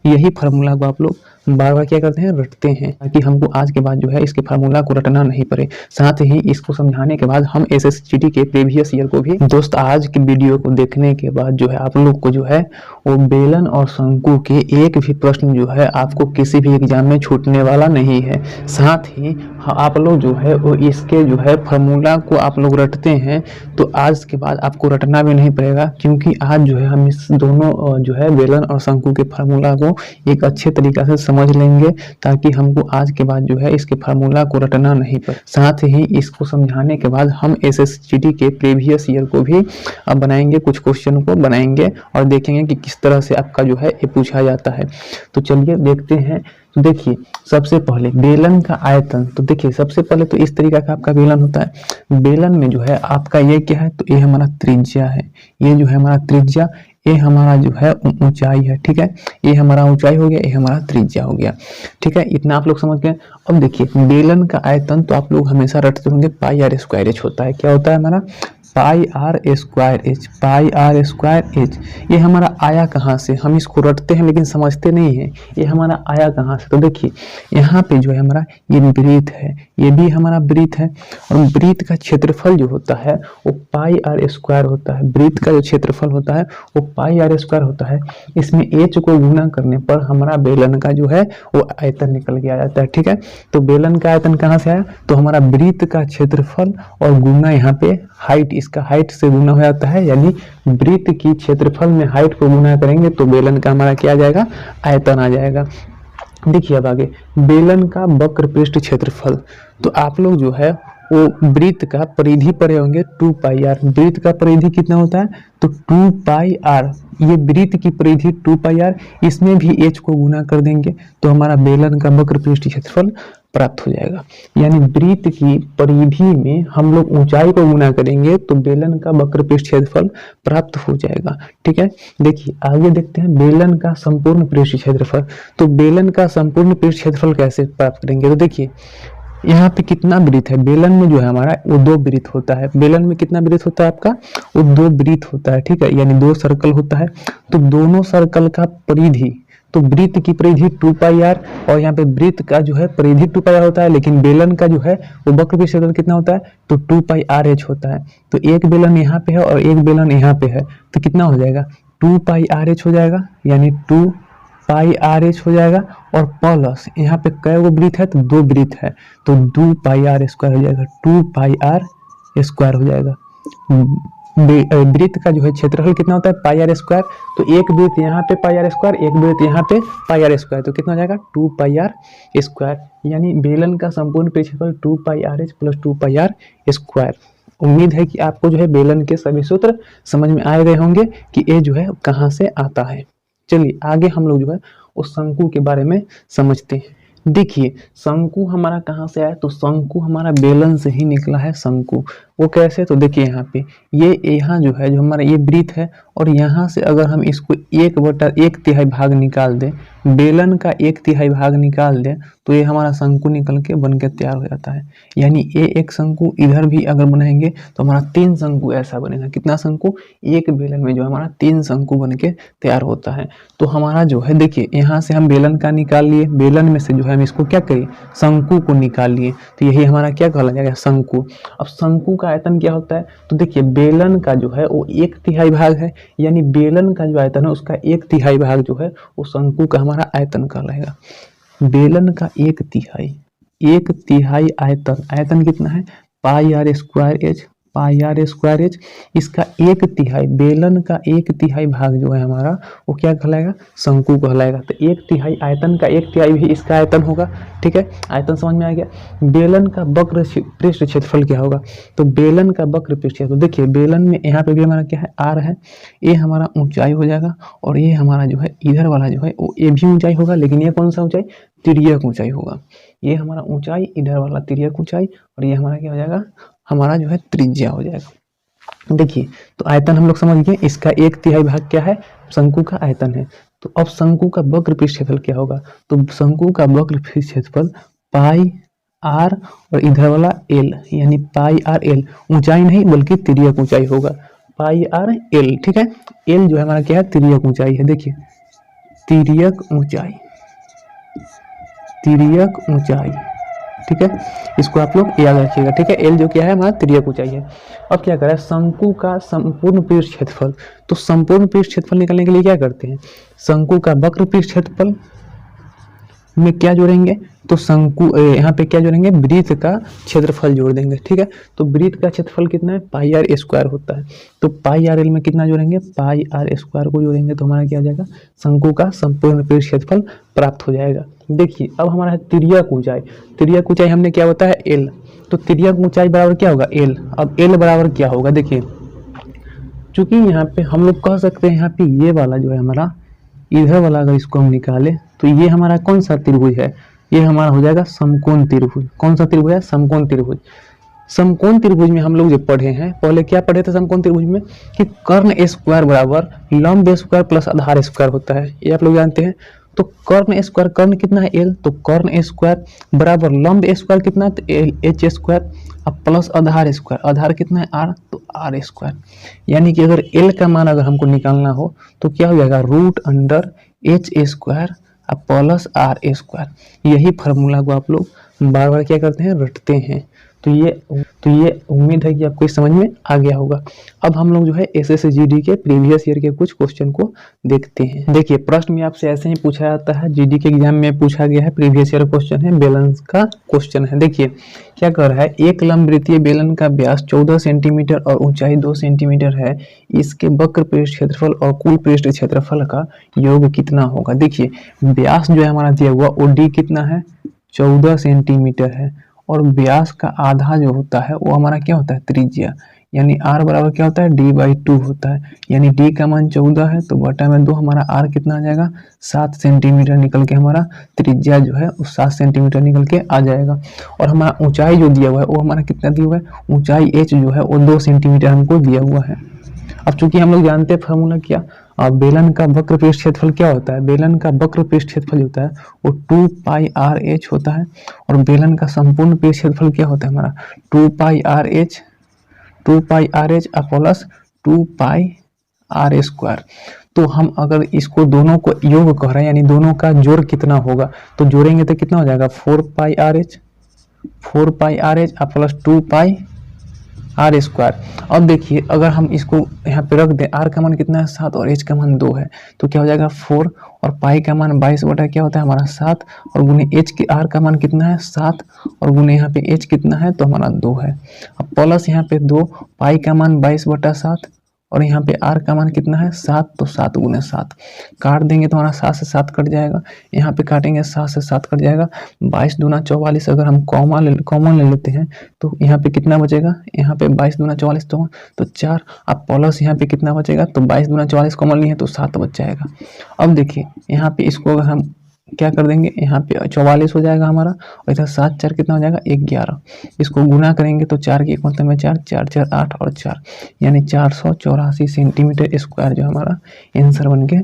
यही फार्मूला को आप लोग बार बार क्या करते हैं, रटते हैं, ताकि हमको आज के बाद जो है इसके फार्मूला को रटना नहीं पड़े। साथ ही इसको समझाने के बाद हम एसएसजीडी के प्रीवियस ईयर को भी दोस्त आज की वीडियो को देखने के बाद जो है आप लोग को जो है वो बेलन और शंकु के एक भी प्रश्न जो है आपको किसी भी एग्जाम में छूटने वाला नहीं है। साथ ही आप लोग जो है वो इसके जो है फार्मूला को आप लोग रटते हैं तो आज के बाद आपको रटना भी नहीं पड़ेगा, क्योंकि आज जो है हम इस दोनों जो है बेलन और शंकु के फार्मूला को एक अच्छे तरीका से समझ लेंगे, ताकि हमको आज के बाद जो है इसके फार्मूला को रटना नहीं पड़े। साथ ही इसको समझाने के बाद हम एसएसजीडी के प्रीवियस ईयर को भी अब बनाएंगे, कुछ क्वेश्चन को बनाएंगे और देखेंगे कि किस तरह से आपका जो है ये पूछा जाता है। तो चलिए देखते हैं। तो देखिए सबसे पहले बेलन का आयतन, तो देखिए सबसे पहले तो इस तरीका का आपका बेलन होता है। बेलन में जो है आपका ये क्या है, तो ये हमारा त्रिज्या है, ये जो है हमारा त्रिज्या, ये हमारा जो है ऊंचाई है, ठीक है, ये हमारा ऊंचाई हो गया, ये हमारा त्रिज्या हो गया, ठीक है, इतना आप लोग समझ गए। अब देखिए बेलन का आयतन तो आप लोग हमेशा रटते होंगे, पाई आर स्क्वायर एच होता है। क्या होता है हमारा, pi R square H, pi R square H. ये हमारा आया कहाँ से, हम इसको रटते हैं लेकिन समझते नहीं है, ये हमारा आया कहाँ से। तो देखिए यहाँ पे जो है हमारा ये वृत्त है, ये भी हमारा वृत्त है, और वृत्त का क्षेत्रफल जो होता है वो पाई आर स्क्वायर होता है। वृत्त का जो क्षेत्रफल होता है वो पाई आर स्क्वायर होता है। इसमें एच को गुना करने पर हमारा बेलन का जो है वो आयतन निकल के आ जाता है, ठीक है। तो बेलन का आयतन कहाँ से आया, तो हमारा वृत्त का क्षेत्रफल और गुना यहाँ पे हाइट, इसका हाइट से गुना हो जाता है, यानी वृत्त की क्षेत्रफल में हाइट को गुना करेंगे तो बेलन का हमारा क्या आ जाएगा, आयतन आ जाएगा। देखिए अब आगे बेलन का वक्र पृष्ठ क्षेत्रफल, तो आप लोग जो है वो वृत्त का परिधि पढ़े होंगे 2 पाई आर। वृत्त का परिधि कितना होता है, तो 2 पाई आर, ये वृत्त की परिधि 2 पाई आर, इसमें भी एच को गुना कर देंगे तो हमारा बेलन का वक्र पृष्ठ क्षेत्रफल प्राप्त हो जाएगा। यानी वृत्त की परिधि में हम लोग ऊंचाई को गुना करेंगे तो बेलन का वक्र पृष्ठ क्षेत्रफल प्राप्त हो जाएगा, ठीक है। देखिए आगे देखते हैं बेलन का संपूर्ण पृष्ठ क्षेत्रफल। तो बेलन का संपूर्ण पृष्ठ क्षेत्रफल कैसे प्राप्त करेंगे, तो देखिए यहाँ पे कितना वृत्त है, बेलन में जो है हमारा वो 2 वृत्त होता है। बेलन में कितना वृत्त होता है आपका, वो 2 वृत्त होता है, ठीक है, यानी 2 सर्कल होता है। तो दोनों सर्कल का परिधि, तो वृत्त की परिधि 2 पाई आर और यहाँ पे वृत्त का जो है परिधि 2 पाई आर होता है, लेकिन बेलन का जो है वो वक्र पृष्ठ क्षेत्रफल कितना होता है, तो 2 पाई आर एच होता है। तो एक बेलन यहाँ पे है और एक बेलन यहाँ पे है, तो कितना हो जाएगा, 2 पाई आर एच हो जाएगा, यानी 2 पाई आर एच हो जाएगा, और प्लस यहाँ पे कै गो वृत्त है, तो 2 वृत्त है, तो 2 पाई आर स्क्वायर हो जाएगा, 2 पाई आर स्क्वायर हो जाएगा। वृत्त का जो है क्षेत्रफल कितना होता है, पाई आर स्क्वायर, तो एक वृत्त यहाँ पे पाई आर स्क्वायर, एक वृत्त यहाँ पे पाई आर स्क्वायर, तो कितना हो जाएगा 2 पाई आर स्क्वायर। यानी बेलन का संपूर्ण क्षेत्रफल 2 pi R H plus 2 pi R square. उम्मीद है कि आपको जो है बेलन के सभी सूत्र समझ में आ गए होंगे कि ये जो है कहाँ से आता है। चलिए आगे हम लोग जो है उस शंकु के बारे में समझते हैं। देखिए शंकु हमारा कहाँ से आया, तो शंकु हमारा बेलन से ही निकला है। शंकु वो कैसे, तो देखिए यहाँ पे ये यहाँ जो है जो हमारा ये वृत्त है, और यहाँ से अगर हम इसको 1/1 भाग निकाल दें, बेलन का 1/3 भाग निकाल दें, तो ये हमारा शंकु निकल के बन के तैयार हो जाता है। यानी ये एक शंकु इधर भी अगर बनाएंगे तो हमारा 3 शंकु ऐसा बनेगा। कितना शंकु, एक बेलन में जो हमारा 3 शंकु बन के तैयार होता है। तो हमारा जो है देखिए यहाँ से हम बेलन का निकाल लिए, बेलन में से जो है हम इसको क्या करिए, शंकु को निकाल लिए, तो यही हमारा क्या कहला जाएगा, शंकु। अब शंकु का आयतन क्या होता है, तो देखिए बेलन का जो है वो 1/3 भाग है, यानी बेलन का जो आयतन है उसका 1/3 भाग जो है वो शंकु का हमारा आयतन कहलाएगा। बेलन का 1/3 आयतन, आयतन कितना है, pi R square H, pi R square H. इसका 1/3, बेलन का 1/3 भाग जो है हमारा वो क्या कहलाएगा, शंकु कहलाएगा। तो 1/3 आयतन का 1/3 भी इसका आयतन होगा, ठीक है, आयतन समझ में आ गया। बेलन का वक्र पृष्ठ क्षेत्रफल क्या होगा, तो बेलन का वक्र पृष्ठ क्षेत्रफल, देखिए बेलन में यहाँ पे भी हमारा क्या है, आर है, ये हमारा ऊंचाई हो जाएगा, और ये हमारा जो है इधर वाला जो है वो ये भी ऊंचाई होगा, लेकिन ये कौन सा ऊंचाई, तिर्यक ऊंचाई होगा। ये हमारा ऊंचाई, इधर वाला तिर्यक ऊंचाई, और ये हमारा क्या हो जाएगा, हमारा जो है त्रिज्या हो जाएगा। देखिए तो आयतन हम लोग समझ गए, इसका 1/3 भाग क्या है, शंकु का आयतन है। तो अब शंकु का वक्र पृष्ठ क्षेत्रफल क्या होगा, तो शंकु का वक्र पृष्ठ क्षेत्रफल पाई आर और इधर वाला एल, यानी पाई आर एल, ऊंचाई नहीं बल्कि तिर्यक ऊंचाई होगा, पाई आर एल, ठीक है। एल जो है हमारा क्या है, तिर्यक ऊंचाई है। देखिए तिर्यक ऊंचाई, तिर्यक ऊंचाई, ठीक है, इसको आप लोग याद रखिएगा, ठीक है। एल जो क्या है हमारा तिर्यक ऊंचाई है। अब क्या करें, शंकु का संपूर्ण पृष्ठ क्षेत्रफल, तो संपूर्ण पृष्ठ क्षेत्रफल निकालने के लिए क्या करते हैं, शंकु का वक्र पृष्ठ क्षेत्रफल में क्या जोड़ेंगे, तो शंकु यहाँ पे क्या जोड़ेंगे, वृत्त का क्षेत्रफल जोड़ देंगे, ठीक है। तो वृत्त का क्षेत्रफल कितना है, पाई आर स्क्वायर होता है, तो पाई आर एल में कितना जोड़ेंगे, पाई आर स्क्वायर को जोड़ेंगे तो हमारा क्या हो जाएगा, शंकु का संपूर्ण पृष्ठ क्षेत्रफल प्राप्त हो जाएगा। देखिए अब हमारा है तिर्यक ऊंचाई, तिर्यक ऊंचाई हमने क्या होता है एल, तो तिर्यक ऊंचाई बराबर क्या होगा एल। अब एल बराबर क्या होगा, देखिए चूंकि यहाँ पे हम लोग कह सकते हैं यहाँ पे ये वाला जो है हमारा, इधर वाला अगर इसको हम निकाले तो ये हमारा कौन सा त्रिभुज है, ये हमारा हो जाएगा समकोण त्रिभुज। कौन सा त्रिभुज है, समकोण त्रिभुज। समकोण त्रिभुज में हम लोग जो पढ़े हैं, पहले क्या पढ़े थे समकोण त्रिभुज में, कि कर्ण स्क्वायर बराबर लंब स्क्वायर प्लस आधार स्क्वायर होता है, ये आप लोग जानते हैं। तो कर्ण स्क्वायर, कर्ण कितना है एल, तो कर्ण स्क्वायर बराबर लंब स्क्वायर कितना है, तो एल एच स्क्वायर, अब प्लस आधार स्क्वायर, आधार कितना है आर, तो आर स्क्वायर। यानी कि अगर एल का मान अगर हमको निकालना हो तो क्या हो जाएगा, root under h square plus r square. यही फार्मूला को आप लोग बार बार क्या करते हैं, रटते हैं। तो ये उम्मीद है कि आपको इस समझ में आ गया होगा। अब हम लोग जो है एसएससी के प्रीवियस ईयर के कुछ क्वेश्चन को देखते हैं। देखिए प्रश्न में आपसे ऐसे ही पूछा जाता है, जीडी के एग्जाम में पूछा गया है, प्रीवियस ईयर क्वेश्चन है, बेलन का क्वेश्चन है। देखिए क्या कर रहा है, एक लंबवृत्तीय बेलन का व्यास 14 सेंटीमीटर और ऊंचाई 2 सेंटीमीटर है, इसके वक्र पृष्ठ क्षेत्रफल और कुल पृष्ठ क्षेत्रफल का योग कितना होगा। देखिए व्यास जो है हमारा दिया हुआ वो डी कितना है, 14 सेंटीमीटर है, और व्यास का आधा जो होता है वो हमारा क्या होता है, त्रिज्या, यानी r बराबर क्या होता है, d/2 होता है। यानी d का मान 14 है तो बटा में 2, हमारा r कितना आ जाएगा, 7 सेंटीमीटर निकल के हमारा त्रिज्या जो है उस 7 सेंटीमीटर निकल के आ जाएगा। और हमारा ऊंचाई जो दिया हुआ है वो हमारा कितना दिया हुआ है, ऊंचाई h जो है वो 2 सेंटीमीटर हमको दिया हुआ है। अब चूंकि हम लोग जानते हैं फार्मूला क्या, बेलन का वक्र पृष्ठ क्षेत्रफल क्या होता है, बेलन का वक्र पृष्ठ क्षेत्रफल होता है वो 2 पाई आर एच होता है, और बेलन का संपूर्ण पृष्ठ क्षेत्रफल क्या होता है हमारा, 2 pi R H plus 2 pi R square. तो हम अगर इसको दोनों को योग कह रहे हैं, यानी दोनों का जोड़ कितना होगा, तो जोड़ेंगे तो कितना हो जाएगा, 4 pi R H plus 2 pi R square. अब देखिए अगर हम इसको यहाँ पे रख दें, आर का मान कितना है 7 और एच का मान 2 है, तो क्या हो जाएगा 4, और पाई का मान 22 बटा क्या होता है हमारा 7, और गुने एच के, आर का मान कितना है 7 और गुने यहाँ पे एच कितना है तो हमारा 2 है। अब प्लस यहाँ पे 2, पाई का मान 22 बटा 7 और यहाँ पे आर का मान कितना है 7, तो 7 गुने 7 काट देंगे तो हमारा 7 से 7 कट जाएगा, यहाँ पे काटेंगे 7 से 7 कट जाएगा, 22 दूना 44। अगर हम कॉमन ले लेते हैं तो यहाँ पे कितना बचेगा, यहाँ पे 22 दूना 44 तो 4, अब प्लस यहाँ पे कितना बचेगा, तो 22 दूना 44 कॉमन लिए तो 7 बच जाएगा। अब देखिए यहाँ पे इसको अगर हम क्या कर देंगे, यहाँ पे 44 हो जाएगा हमारा, और इधर 7 4 कितना हो जाएगा 11, इसको गुना करेंगे तो 4 की एक मतलब में 4 4 4 8 और 4, यानी 484 सेंटीमीटर स्क्वायर जो हमारा आंसर बन के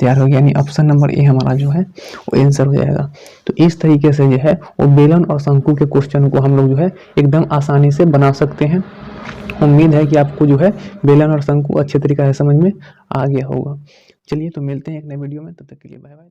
तैयार हो गया। यानी ऑप्शन नंबर ए हमारा जो है वो आंसर हो जाएगा। तो इस तरीके से जो है वो बेलन और शंकु के क्वेश्चन को हम लोग जो है एकदम आसानी से बना सकते हैं। उम्मीद है कि आपको जो है बेलन और शंकु अच्छे तरीके से समझ में आ गया होगा। चलिए तो मिलते हैं एक नए वीडियो में, तब तक के लिए बाय बाय।